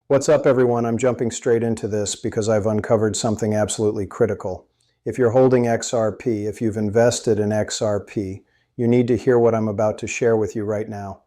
What's up, everyone? I'm jumping straight into this because I've uncovered something absolutely critical. If you're holding XRP, if you've invested in XRP, you need to hear what I'm about to share with you right now.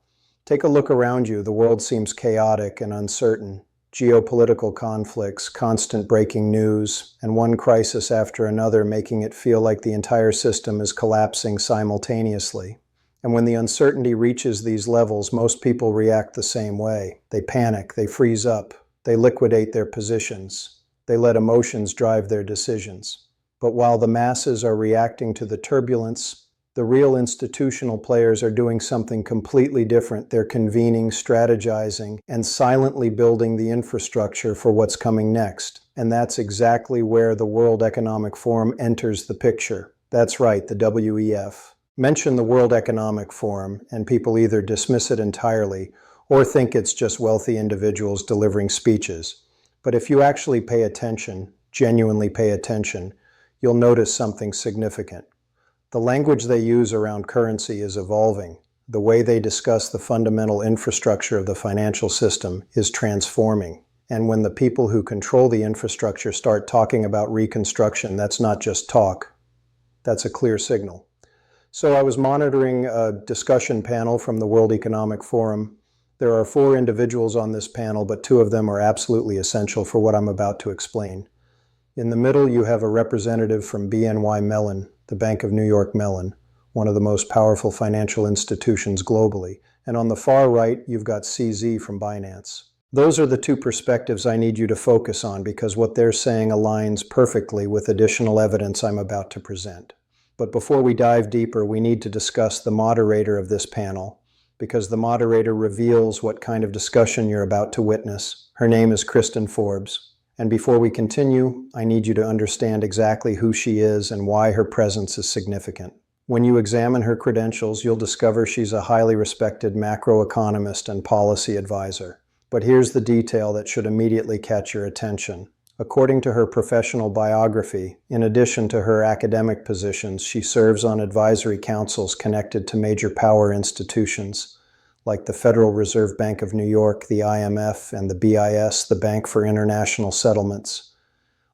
Take a look around you. The world seems chaotic and uncertain. Geopolitical conflicts, constant breaking news, and one crisis after another making it feel like the entire system is collapsing simultaneously. And when the uncertainty reaches these levels, most people react the same way. They panic, they freeze up, they liquidate their positions, they let emotions drive their decisions. But while the masses are reacting to the turbulence, the real institutional players are doing something completely different. They're convening, strategizing, and silently building the infrastructure for what's coming next. And that's exactly where the World Economic Forum enters the picture. That's right, the WEF. Mention the World Economic Forum, and people either dismiss it entirely or think it's just wealthy individuals delivering speeches. But if you actually pay attention, genuinely pay attention, you'll notice something significant. The language they use around currency is evolving. The way they discuss the fundamental infrastructure of the financial system is transforming. And when the people who control the infrastructure start talking about reconstruction, that's not just talk. That's a clear signal. So I was monitoring a discussion panel from the World Economic Forum. There are 4 individuals on this panel, but 2 of them are absolutely essential for what I'm about to explain. In the middle, you have a representative from BNY Mellon, the Bank of New York Mellon, one of the most powerful financial institutions globally. And on the far right, you've got CZ from Binance. Those are the 2 perspectives I need you to focus on because what they're saying aligns perfectly with additional evidence I'm about to present. But before we dive deeper, we need to discuss the moderator of this panel, because the moderator reveals what kind of discussion you're about to witness. Her name is Kristen Forbes. And before we continue, I need you to understand exactly who she is and why her presence is significant. When you examine her credentials, you'll discover she's a highly respected macroeconomist and policy advisor. But here's the detail that should immediately catch your attention. According to her professional biography, in addition to her academic positions, she serves on advisory councils connected to major power institutions like the Federal Reserve Bank of New York, the IMF, and the BIS, the Bank for International Settlements.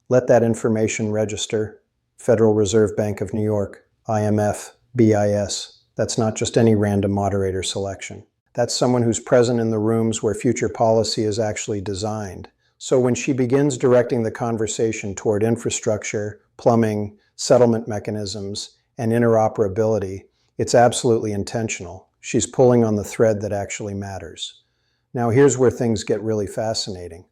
Let that information register. Federal Reserve Bank of New York, IMF, BIS. That's not just any random moderator selection. That's someone who's present in the rooms where future policy is actually designed. So when she begins directing the conversation toward infrastructure, plumbing, settlement mechanisms, and interoperability, it's absolutely intentional. She's pulling on the thread that actually matters. Now here's where things get really fascinating.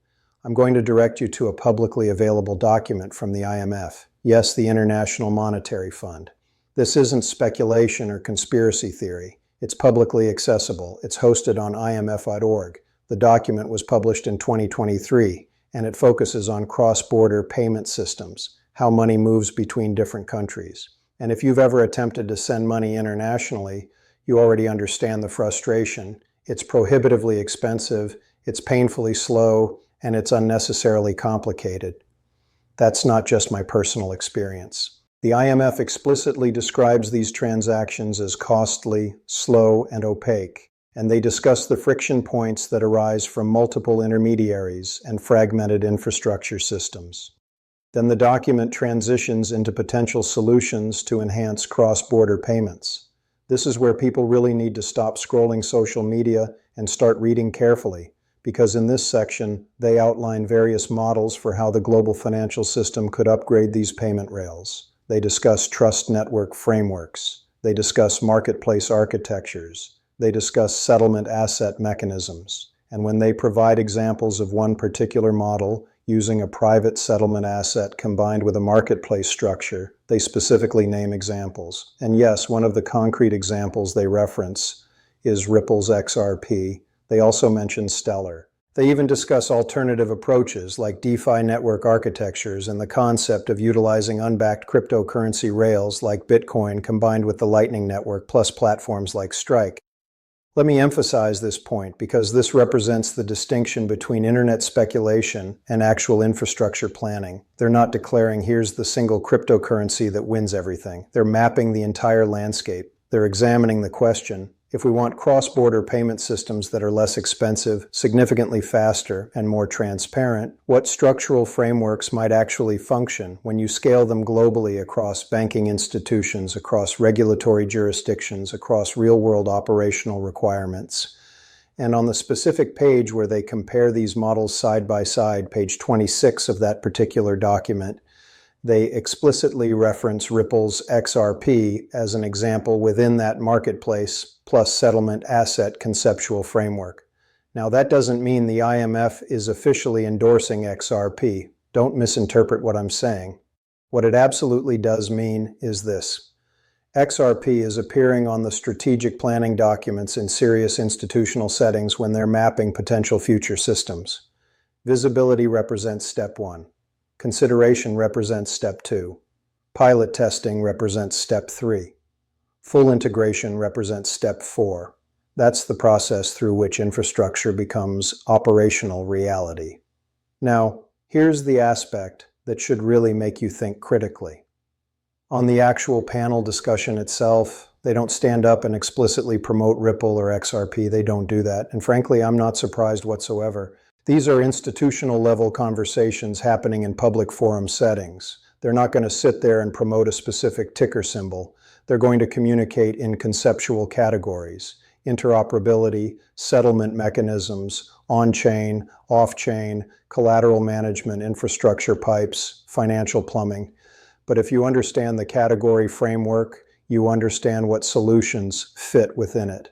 I'm going to direct you to a publicly available document from the IMF. Yes, the International Monetary Fund. This isn't speculation or conspiracy theory. It's publicly accessible. It's hosted on imf.org. The document was published in 2023, and it focuses on cross-border payment systems, how money moves between different countries. And if you've ever attempted to send money internationally, you already understand the frustration. It's prohibitively expensive, it's painfully slow, and it's unnecessarily complicated. That's not just my personal experience. The IMF explicitly describes these transactions as costly, slow, and opaque. And they discuss the friction points that arise from multiple intermediaries and fragmented infrastructure systems. Then the document transitions into potential solutions to enhance cross-border payments. This is where people really need to stop scrolling social media and start reading carefully, because in this section, they outline various models for how the global financial system could upgrade these payment rails. They discuss trust network frameworks. They discuss marketplace architectures. They discuss settlement asset mechanisms, and when they provide examples of one particular model using a private settlement asset combined with a marketplace structure, they specifically name examples. And yes, one of the concrete examples they reference is Ripple's XRP. They also mention Stellar. They even discuss alternative approaches like DeFi network architectures and the concept of utilizing unbacked cryptocurrency rails like Bitcoin combined with the Lightning Network plus platforms like Strike. Let me emphasize this point because this represents the distinction between internet speculation and actual infrastructure planning. They're not declaring here's the single cryptocurrency that wins everything. They're mapping the entire landscape. They're examining the question, If we want cross-border payment systems that are less expensive, significantly faster, and more transparent, what structural frameworks might actually function when you scale them globally across banking institutions, across regulatory jurisdictions, across real-world operational requirements? And on the specific page where they compare these models side by side, page 26 of that particular document, they explicitly reference Ripple's XRP as an example within that marketplace plus settlement asset conceptual framework. Now, that doesn't mean the IMF is officially endorsing XRP. Don't misinterpret what I'm saying. What it absolutely does mean is this. XRP is appearing on the strategic planning documents in serious institutional settings when they're mapping potential future systems. Visibility represents step 1. Consideration represents step 2. Pilot testing represents step 3. Full integration represents step 4. That's the process through which infrastructure becomes operational reality. Now, here's the aspect that should really make you think critically. On the actual panel discussion itself, they don't stand up and explicitly promote Ripple or XRP. They don't do that. And frankly, I'm not surprised whatsoever. These are institutional level conversations happening in public forum settings. They're not going to sit there and promote a specific ticker symbol. They're going to communicate in conceptual categories: interoperability, settlement mechanisms, on-chain, off-chain, collateral management, infrastructure pipes, financial plumbing. But if you understand the category framework, you understand what solutions fit within it.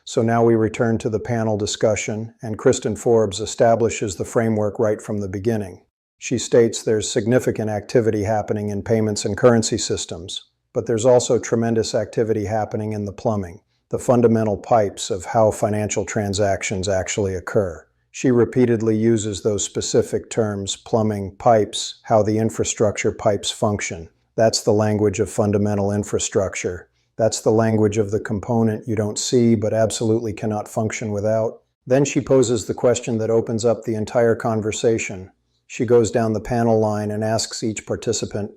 So now we return to the panel discussion, and Kristen Forbes establishes the framework right from the beginning. She states there's significant activity happening in payments and currency systems, but there's also tremendous activity happening in the plumbing, the fundamental pipes of how financial transactions actually occur. She repeatedly uses those specific terms: plumbing, pipes, how the infrastructure pipes function. That's the language of fundamental infrastructure. That's the language of the component you don't see but absolutely cannot function without. Then she poses the question that opens up the entire conversation. She goes down the panel line and asks each participant,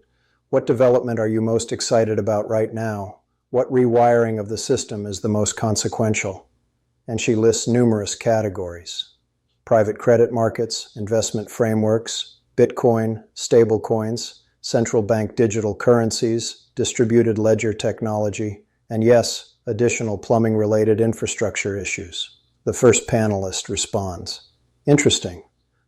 what development are you most excited about right now? What rewiring of the system is the most consequential? And she lists numerous categories: private credit markets, investment frameworks, Bitcoin, stablecoins, central bank digital currencies, distributed ledger technology, and yes, additional plumbing-related infrastructure issues. The first panelist responds, interesting,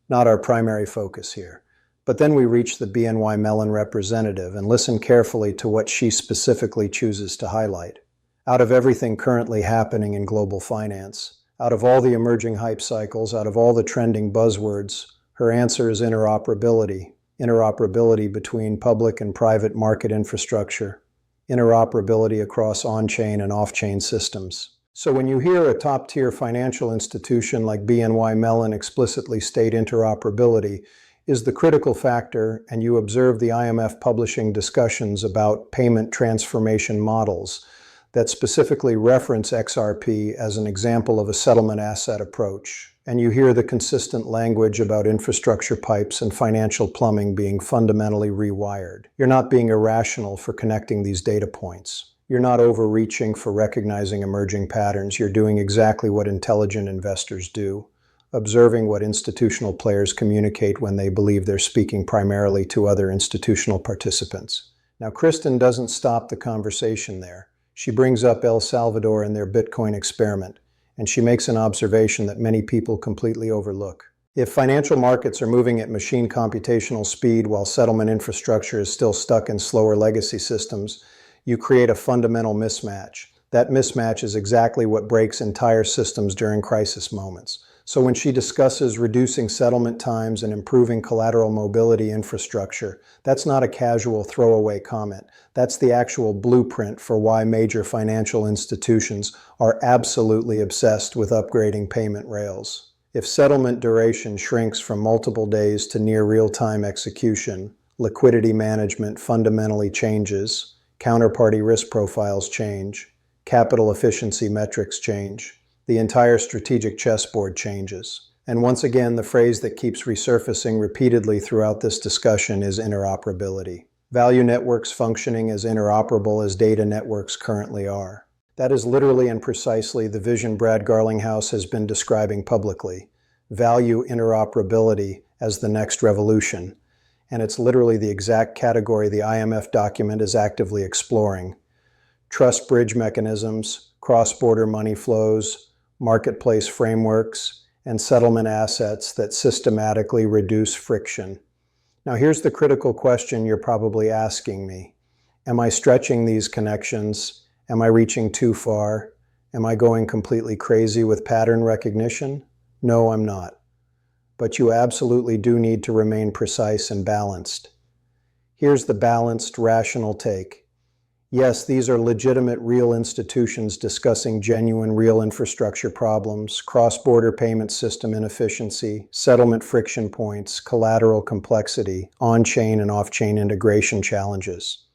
not our primary focus here. But then we reach the BNY Mellon representative and listen carefully to what she specifically chooses to highlight. Out of everything currently happening in global finance, out of all the emerging hype cycles, out of all the trending buzzwords, her answer is interoperability. Interoperability between public and private market infrastructure, interoperability across on-chain and off-chain systems. So when you hear a top-tier financial institution like BNY Mellon explicitly state interoperability is the critical factor, and you observe the IMF publishing discussions about payment transformation models that specifically reference XRP as an example of a settlement asset approach, and you hear the consistent language about infrastructure pipes and financial plumbing being fundamentally rewired. You're not being irrational for connecting these data points. You're not overreaching for recognizing emerging patterns. You're doing exactly what intelligent investors do, observing what institutional players communicate when they believe they're speaking primarily to other institutional participants. Now, Kristen doesn't stop the conversation there. She brings up El Salvador and their Bitcoin experiment, and she makes an observation that many people completely overlook. If financial markets are moving at machine computational speed while settlement infrastructure is still stuck in slower legacy systems, you create a fundamental mismatch. That mismatch is exactly what breaks entire systems during crisis moments. So when she discusses reducing settlement times and improving collateral mobility infrastructure, that's not a casual throwaway comment. That's the actual blueprint for why major financial institutions are absolutely obsessed with upgrading payment rails. If settlement duration shrinks from multiple days to near real-time execution, liquidity management fundamentally changes, counterparty risk profiles change, capital efficiency metrics change. The entire strategic chessboard changes. And once again, the phrase that keeps resurfacing repeatedly throughout this discussion is interoperability. Value networks functioning as interoperable as data networks currently are. That is literally and precisely the vision Brad Garlinghouse has been describing publicly. Value interoperability as the next revolution. And it's literally the exact category the IMF document is actively exploring. Trust bridge mechanisms, cross-border money flows, marketplace frameworks, and settlement assets that systematically reduce friction. Now here's the critical question you're probably asking me. Am I stretching these connections? Am I reaching too far? Am I going completely crazy with pattern recognition? No, I'm not. But you absolutely do need to remain precise and balanced. Here's the balanced, rational take. Yes, these are legitimate, real institutions discussing genuine, real infrastructure problems, cross-border payment system inefficiency, settlement friction points, collateral complexity, on-chain and off-chain integration challenges.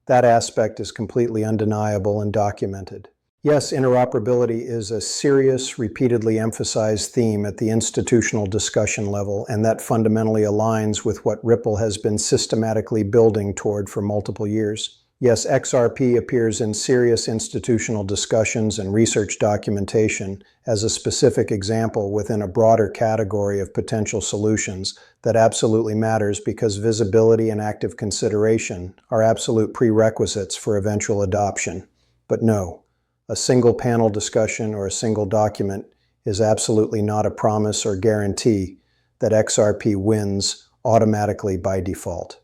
That aspect is completely undeniable and documented. Yes, interoperability is a serious, repeatedly emphasized theme at the institutional discussion level, and that fundamentally aligns with what Ripple has been systematically building toward for multiple years. Yes, XRP appears in serious institutional discussions and research documentation as a specific example within a broader category of potential solutions that absolutely matters because visibility and active consideration are absolute prerequisites for eventual adoption. But no, a single panel discussion or a single document is absolutely not a promise or guarantee that XRP wins automatically by default.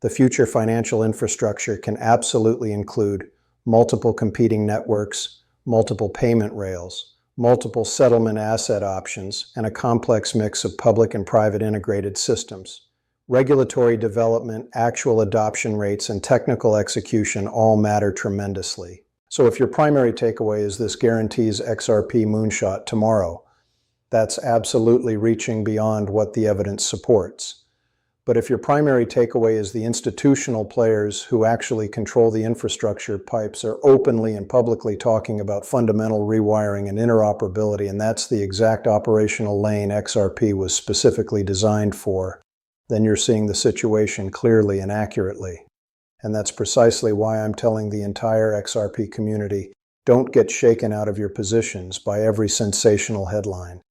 The future financial infrastructure can absolutely include multiple competing networks, multiple payment rails, multiple settlement asset options, and a complex mix of public and private integrated systems. Regulatory development, actual adoption rates, and technical execution all matter tremendously. So if your primary takeaway is this guarantees XRP moonshot tomorrow, that's absolutely reaching beyond what the evidence supports. But if your primary takeaway is the institutional players who actually control the infrastructure pipes are openly and publicly talking about fundamental rewiring and interoperability, and that's the exact operational lane XRP was specifically designed for, then you're seeing the situation clearly and accurately. And that's precisely why I'm telling the entire XRP community, don't get shaken out of your positions by every sensational headline.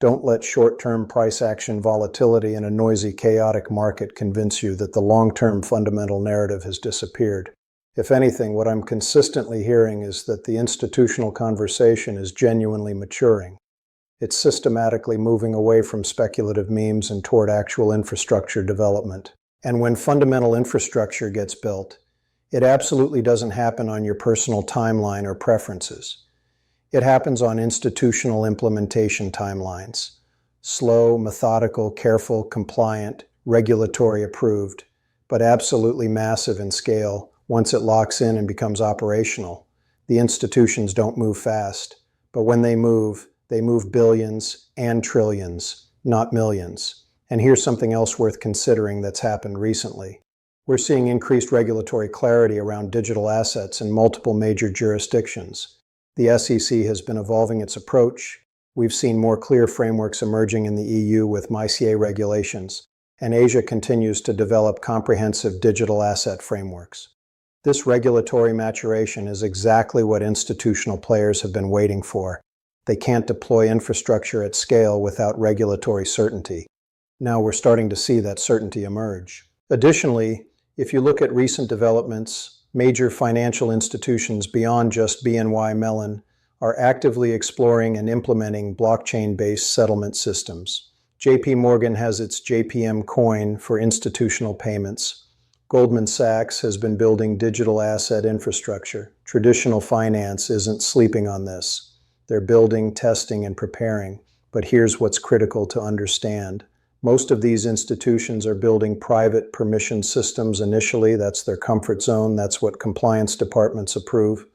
Don't let short-term price action volatility in a noisy, chaotic market convince you that the long-term fundamental narrative has disappeared. If anything, what I'm consistently hearing is that the institutional conversation is genuinely maturing. It's systematically moving away from speculative memes and toward actual infrastructure development. And when fundamental infrastructure gets built, it absolutely doesn't happen on your personal timeline or preferences. It happens on institutional implementation timelines. Slow, methodical, careful, compliant, regulatory approved, but absolutely massive in scale once it locks in and becomes operational. The institutions don't move fast, but when they move billions and trillions, not millions. And here's something else worth considering that's happened recently. We're seeing increased regulatory clarity around digital assets in multiple major jurisdictions. The SEC has been evolving its approach. We've seen more clear frameworks emerging in the EU with MiCA regulations, and Asia continues to develop comprehensive digital asset frameworks. This regulatory maturation is exactly what institutional players have been waiting for. They can't deploy infrastructure at scale without regulatory certainty. Now we're starting to see that certainty emerge. Additionally, if you look at recent developments, major financial institutions beyond just BNY Mellon are actively exploring and implementing blockchain-based settlement systems. JP Morgan has its JPM coin for institutional payments. Goldman Sachs has been building digital asset infrastructure. Traditional finance isn't sleeping on this. They're building, testing, and preparing. But here's what's critical to understand. Most of these institutions are building private permission systems initially. That's their comfort zone. That's what compliance departments approve.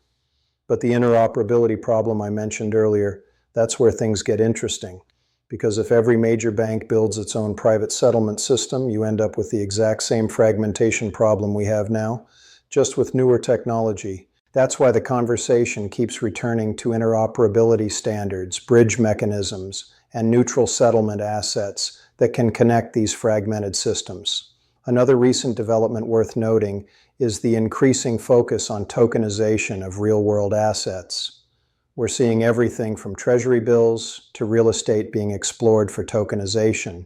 But the interoperability problem I mentioned earlier, that's where things get interesting. Because if every major bank builds its own private settlement system, you end up with the exact same fragmentation problem we have now, just with newer technology. That's why the conversation keeps returning to interoperability standards, bridge mechanisms, and neutral settlement assets that can connect these fragmented systems. Another recent development worth noting is the increasing focus on tokenization of real-world assets. We're seeing everything from treasury bills to real estate being explored for tokenization.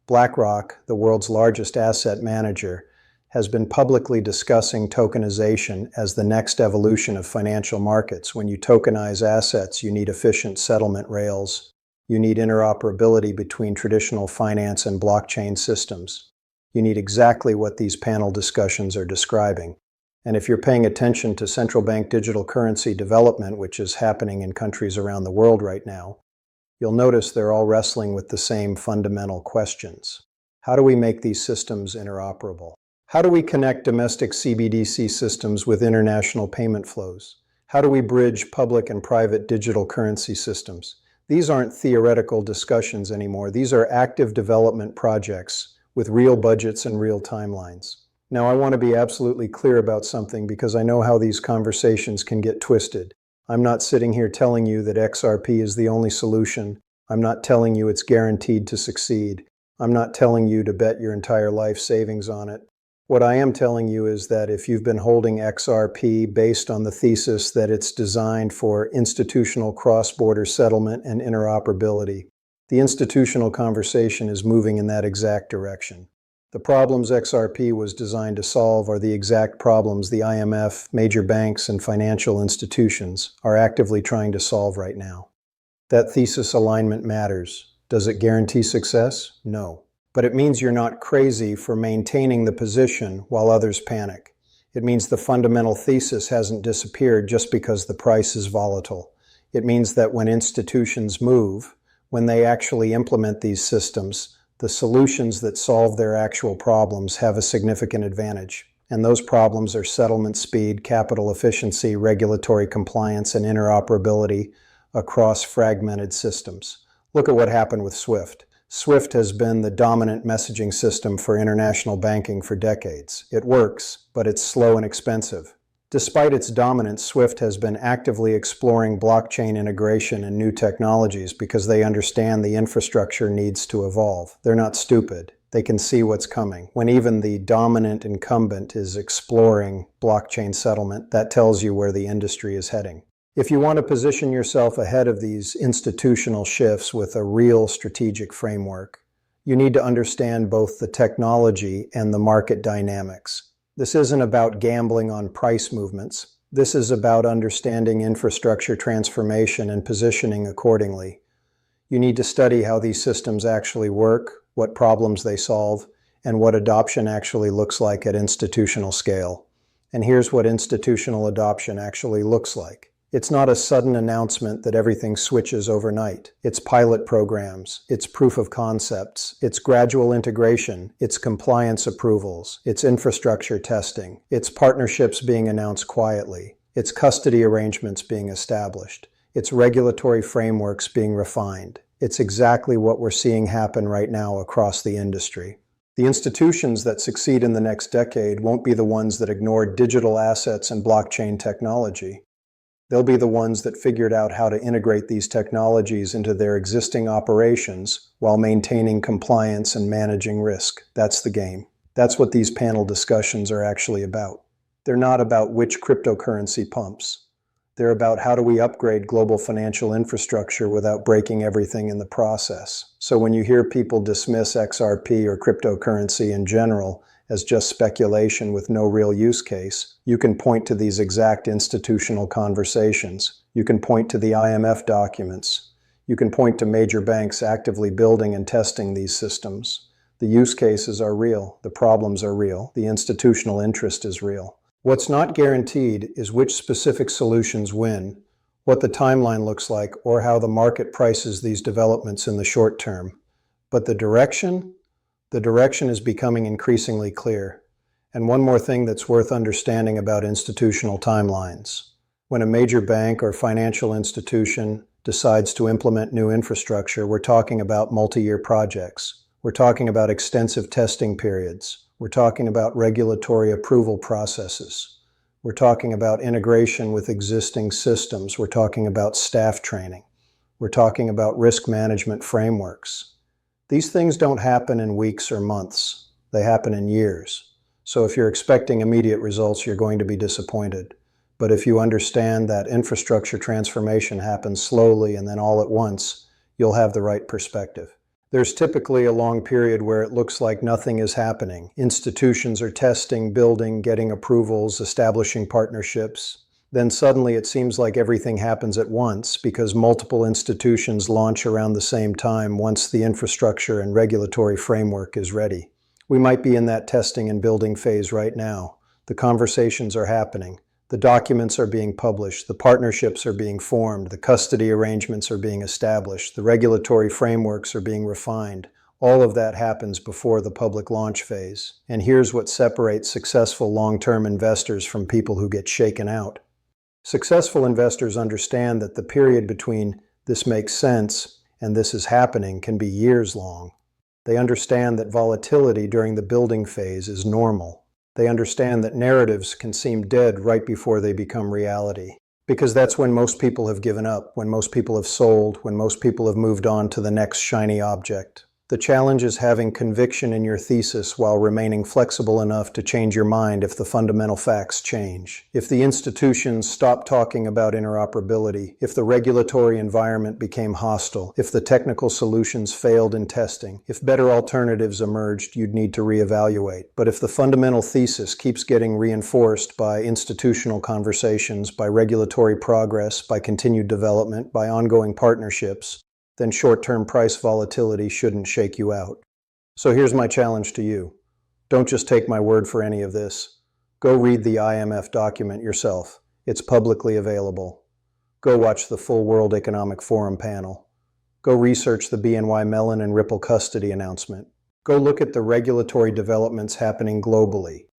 BlackRock, the world's largest asset manager, has been publicly discussing tokenization as the next evolution of financial markets. When you tokenize assets, you need efficient settlement rails. You need interoperability between traditional finance and blockchain systems. You need exactly what these panel discussions are describing. And if you're paying attention to central bank digital currency development, which is happening in countries around the world right now, you'll notice they're all wrestling with the same fundamental questions. How do we make these systems interoperable? How do we connect domestic CBDC systems with international payment flows? How do we bridge public and private digital currency systems? These aren't theoretical discussions anymore. These are active development projects with real budgets and real timelines. Now, I want to be absolutely clear about something because I know how these conversations can get twisted. I'm not sitting here telling you that XRP is the only solution. I'm not telling you it's guaranteed to succeed. I'm not telling you to bet your entire life savings on it. What I am telling you is that if you've been holding XRP based on the thesis that it's designed for institutional cross-border settlement and interoperability, the institutional conversation is moving in that exact direction. The problems XRP was designed to solve are the exact problems the IMF, major banks, and financial institutions are actively trying to solve right now. That thesis alignment matters. Does it guarantee success? No. But it means you're not crazy for maintaining the position while others panic. It means the fundamental thesis hasn't disappeared just because the price is volatile. It means that when institutions move, when they actually implement these systems, the solutions that solve their actual problems have a significant advantage. And those problems are settlement speed, capital efficiency, regulatory compliance, and interoperability across fragmented systems. Look at what happened with SWIFT. SWIFT has been the dominant messaging system for international banking for decades. It works, but it's slow and expensive. Despite its dominance, SWIFT has been actively exploring blockchain integration and new technologies because they understand the infrastructure needs to evolve. They're not stupid. They can see what's coming. When even the dominant incumbent is exploring blockchain settlement, that tells you where the industry is heading. If you want to position yourself ahead of these institutional shifts with a real strategic framework, you need to understand both the technology and the market dynamics. This isn't about gambling on price movements. This is about understanding infrastructure transformation and positioning accordingly. You need to study how these systems actually work, what problems they solve, and what adoption actually looks like at institutional scale. And here's what institutional adoption actually looks like. It's not a sudden announcement that everything switches overnight. It's pilot programs, it's proof of concepts, it's gradual integration, it's compliance approvals, it's infrastructure testing, it's partnerships being announced quietly, it's custody arrangements being established, it's regulatory frameworks being refined. It's exactly what we're seeing happen right now across the industry. The institutions that succeed in the next decade won't be the ones that ignore digital assets and blockchain technology. They'll be the ones that figured out how to integrate these technologies into their existing operations while maintaining compliance and managing risk. That's the game. That's what these panel discussions are actually about. They're not about which cryptocurrency pumps. They're about how do we upgrade global financial infrastructure without breaking everything in the process. So when you hear people dismiss XRP or cryptocurrency in general as just speculation with no real use case, you can point to these exact institutional conversations. You can point to the IMF documents. You can point to major banks actively building and testing these systems. The use cases are real. The problems are real. The institutional interest is real. What's not guaranteed is which specific solutions win, what the timeline looks like, or how the market prices these developments in the short term. But the direction is becoming increasingly clear. And one more thing that's worth understanding about institutional timelines. When a major bank or financial institution decides to implement new infrastructure, we're talking about multi-year projects. We're talking about extensive testing periods. We're talking about regulatory approval processes. We're talking about integration with existing systems. We're talking about staff training. We're talking about risk management frameworks. These things don't happen in weeks or months. They happen in years. So if you're expecting immediate results, you're going to be disappointed. But if you understand that infrastructure transformation happens slowly and then all at once, you'll have the right perspective. There's typically a long period where it looks like nothing is happening. Institutions are testing, building, getting approvals, establishing partnerships. Then suddenly it seems like everything happens at once because multiple institutions launch around the same time once the infrastructure and regulatory framework is ready. We might be in that testing and building phase right now. The conversations are happening. The documents are being published, the partnerships are being formed, the custody arrangements are being established, the regulatory frameworks are being refined. All of that happens before the public launch phase. And here's what separates successful long-term investors from people who get shaken out. Successful investors understand that the period between "this makes sense" and "this is happening" can be years long. They understand that volatility during the building phase is normal. They understand that narratives can seem dead right before they become reality. Because that's when most people have given up, when most people have sold, when most people have moved on to the next shiny object. The challenge is having conviction in your thesis while remaining flexible enough to change your mind if the fundamental facts change. If the institutions stop talking about interoperability, if the regulatory environment became hostile, if the technical solutions failed in testing, if better alternatives emerged, you'd need to reevaluate. But if the fundamental thesis keeps getting reinforced by institutional conversations, by regulatory progress, by continued development, by ongoing partnerships, then short-term price volatility shouldn't shake you out. So here's my challenge to you. Don't just take my word for any of this. Go read the IMF document yourself. It's publicly available. Go watch the full World Economic Forum panel. Go research the BNY Mellon and Ripple custody announcement. Go look at the regulatory developments happening globally.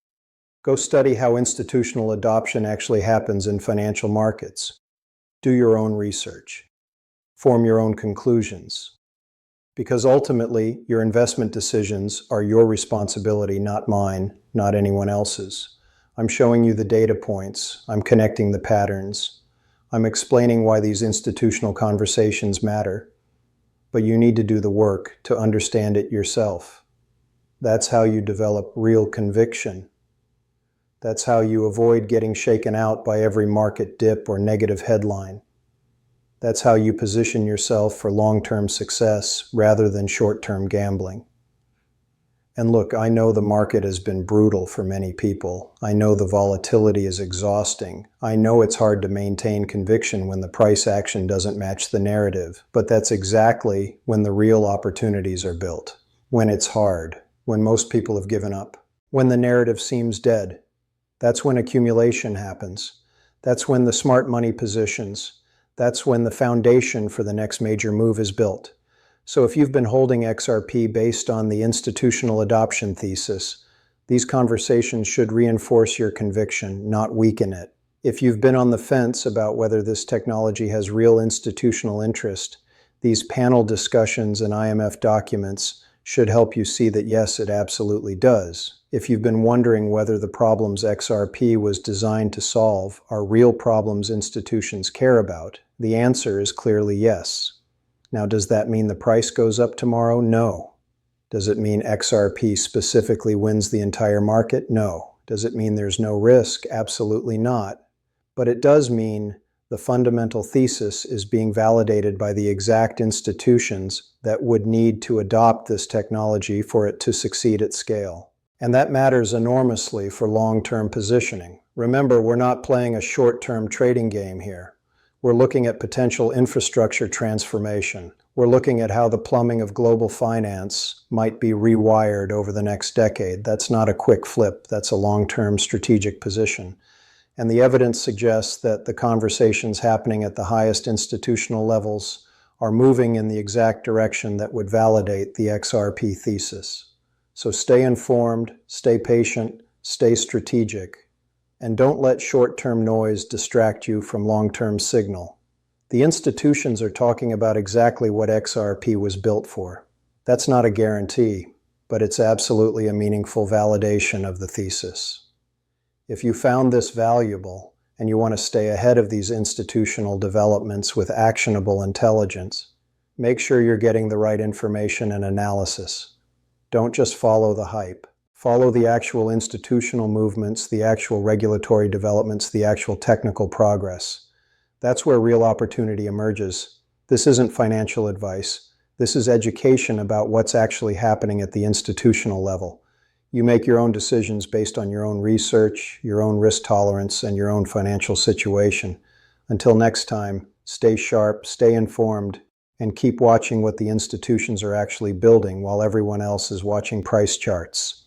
Go study how institutional adoption actually happens in financial markets. Do your own research. Form your own conclusions. Because ultimately, your investment decisions are your responsibility, not mine, not anyone else's. I'm showing you the data points. I'm connecting the patterns. I'm explaining why these institutional conversations matter. But you need to do the work to understand it yourself. That's how you develop real conviction. That's how you avoid getting shaken out by every market dip or negative headline. That's how you position yourself for long-term success rather than short-term gambling. And look, I know the market has been brutal for many people. I know the volatility is exhausting. I know it's hard to maintain conviction when the price action doesn't match the narrative. But that's exactly when the real opportunities are built. When it's hard. When most people have given up. When the narrative seems dead. That's when accumulation happens. That's when the smart money positions. That's when the foundation for the next major move is built. So if you've been holding XRP based on the institutional adoption thesis, these conversations should reinforce your conviction, not weaken it. If you've been on the fence about whether this technology has real institutional interest, these panel discussions and IMF documents should help you see that yes, it absolutely does. If you've been wondering whether the problems XRP was designed to solve are real problems institutions care about, the answer is clearly yes. Now, does that mean the price goes up tomorrow? No. Does it mean XRP specifically wins the entire market? No. Does it mean there's no risk? Absolutely not. But it does mean the fundamental thesis is being validated by the exact institutions that would need to adopt this technology for it to succeed at scale. And that matters enormously for long-term positioning. Remember, we're not playing a short-term trading game here. We're looking at potential infrastructure transformation. We're looking at how the plumbing of global finance might be rewired over the next decade. That's not a quick flip. That's a long-term strategic position. And the evidence suggests that the conversations happening at the highest institutional levels are moving in the exact direction that would validate the XRP thesis. So stay informed, stay patient, stay strategic, and don't let short-term noise distract you from long-term signal. The institutions are talking about exactly what XRP was built for. That's not a guarantee, but it's absolutely a meaningful validation of the thesis. If you found this valuable and you want to stay ahead of these institutional developments with actionable intelligence, make sure you're getting the right information and analysis. Don't just follow the hype. Follow the actual institutional movements, the actual regulatory developments, the actual technical progress. That's where real opportunity emerges. This isn't financial advice. This is education about what's actually happening at the institutional level. You make your own decisions based on your own research, your own risk tolerance, and your own financial situation. Until next time, stay sharp, stay informed, and keep watching what the institutions are actually building while everyone else is watching price charts.